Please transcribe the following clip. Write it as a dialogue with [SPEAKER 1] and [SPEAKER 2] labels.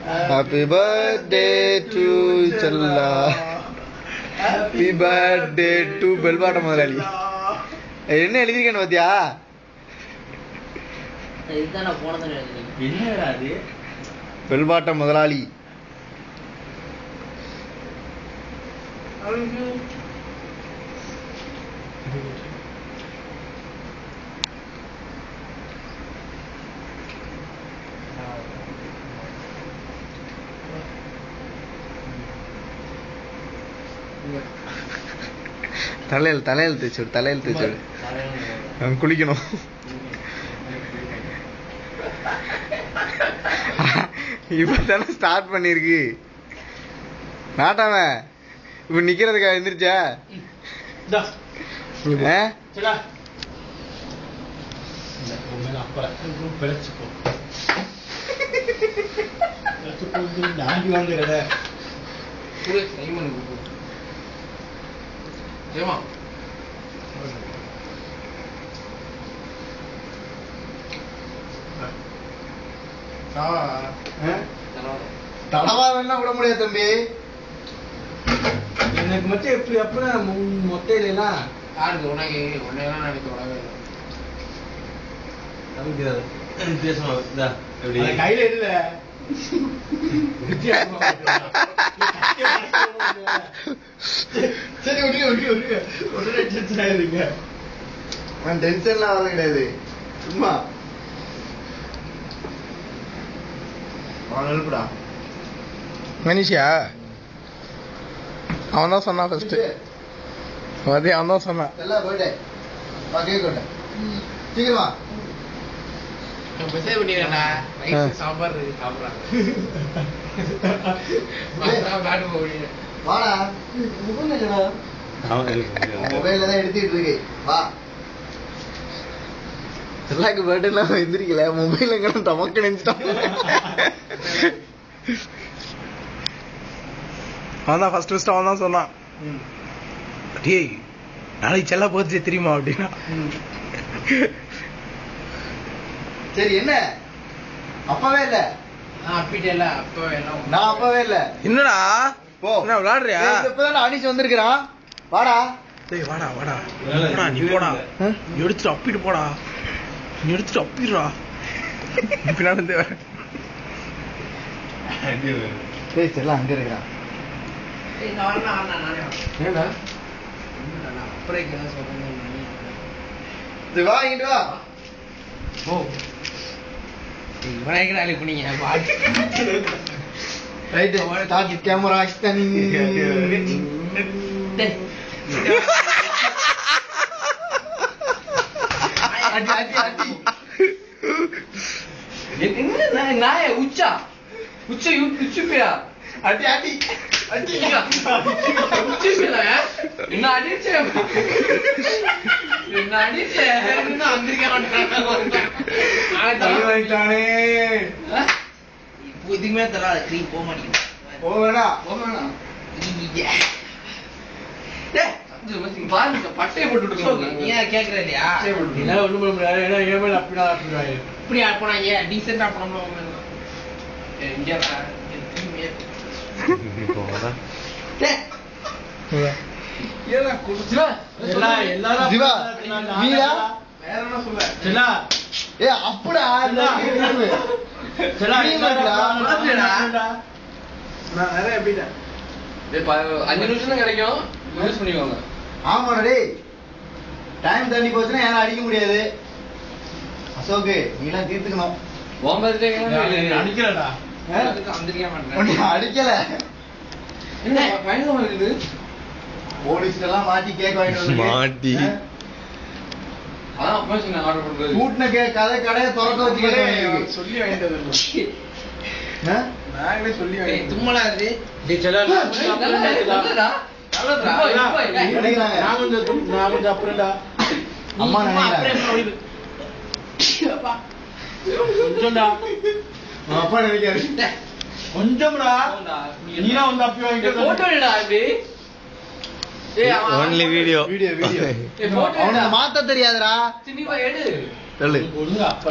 [SPEAKER 1] Happy birthday to Challa. Happy birthday to பெல்பாட்ட முதலாளி. என்ன எழுதிருக்கேன்னு பாத்தியா?
[SPEAKER 2] இதுதான் நான் போனதுன்னு எழுதிருக்கேன்.
[SPEAKER 3] என்னடா அது?
[SPEAKER 1] பெல்பாட்ட முதலாளி. தலையில் தேய்ச்சு குளிக்கணும். இப்பதானே ஸ்டார்ட் பண்ணிருக்கு நாட்டாம. இப்ப நிக்கிறதுக்கா எந்திரிச்சா? தடவாதான் விட முடியாது தம்பி.
[SPEAKER 3] எனக்கு மட்டும் எப்படி அப்ப மொட்டையில எல்லாம்
[SPEAKER 2] யாருக்கு உனக்கு உன்னையெல்லாம் எனக்கு உடவே இல்லை.
[SPEAKER 3] பேசணும் கையில இல்ல. சரி உடனே டென்ஷன் ஆயிருங்க.
[SPEAKER 1] டென்ஷன்லாம் வர கிடையாது, சும்மா எழுப்புடா. மனிஷியா அவன் தான் சொன்னான் ஃபர்ஸ்ட். மதியம் அவன் தான் சொன்னான். எல்லாம் போயிட்டேன் சீக்கிரமா
[SPEAKER 2] சாம்பார்
[SPEAKER 1] வாடா. மொபைல்ல தான் எடுத்துட்டு இருக்கு. வா. எல்லாக்கு பர்த்டேலாம் எந்திரிக்கல, மொபைல் எங்க தமக்கு நினைச்சிட்டான். அவன் தான் ஃபர்ஸ்ட் அவன் தான் சொன்னான், டேய் நாளைக்கு செல்ல போச்சு தெரியுமா அப்படின்னா. சரி என்ன அப்பவே இல்ல? நான் அப்பவே இல்ல. என்னடா போ, என்ன விளையாடுறியா? இப்பதான் அடிச்சு வந்திருக்கிறான். வாடா. டேய் வாடா வாடா வாடா, நீ போடா, நீ எடுத்துட்டு அப்பிட்டு போடா, நீ எடுத்துட்டு அப்பிடுறா. பின்னாடி டேய் செல்ல அங்க இருக்கிறான். ஏண்டா வா இங்கிட்டு வா. ஓ
[SPEAKER 2] நாளைக்கு பண்ணீங்க
[SPEAKER 1] ரைட் தாக்கி கேமரா ஆக்ஷன்.
[SPEAKER 2] நாய உச்சா உச்ச உச்சுப்பியா
[SPEAKER 1] அடி அடி அடி
[SPEAKER 2] உச்சுப்பியா என்ன அடிச்சேன் என்ன அடிச்சேன்
[SPEAKER 1] வாங்கிட்டானே.
[SPEAKER 2] இதுமே தராது கிரீம் போக மாட்டேங்குது.
[SPEAKER 1] போவேணா
[SPEAKER 2] பட்டையை போட்டு ஏன் கேக்குற இல்லையா?
[SPEAKER 3] ஒண்ணும் பண்ண முடியாது.
[SPEAKER 2] இப்படி போனாங்க டீசெண்டா போனோம்.
[SPEAKER 1] அப்படியா?
[SPEAKER 3] நிறைய எப்படின்னா
[SPEAKER 2] 5 நிமிஷம் தான் கிடைக்கும், யூஸ் பண்ணிக்கோங்க.
[SPEAKER 1] ஆமாடா டேய், டைம் தண்ணி போச்சுன்னா யாரும் அடிக்க முடியாது. அசோக்கு நீலாம் தீர்த்துக்கணும்.
[SPEAKER 3] அடிக்கலடா,
[SPEAKER 1] அடிக்கல. போலீஸ் எல்லாம் மாட்டி கேக் வாங்கிட்டு மாட்டி கூட்டின கதை கடையை திறக்க வச்சு
[SPEAKER 3] சொல்லி வாங்கிட்டு நாங்களே சொல்லி
[SPEAKER 2] தும்மலா இருக்கு.
[SPEAKER 3] நான் கொஞ்சம் அப்புறம்டா
[SPEAKER 1] அம்மா நினைக்கிறேன்.
[SPEAKER 3] கொஞ்சம்டா
[SPEAKER 1] அப்பா நினைக்காரு.
[SPEAKER 3] கொஞ்சம்டா நீனா வந்து அப்பி வாங்கிட்டு
[SPEAKER 1] only video அவனுக்கு மாத்த தெரியாதுடா.
[SPEAKER 2] சினிமா எடு
[SPEAKER 1] சொல்லு
[SPEAKER 3] ஒழுங்கா அப்ப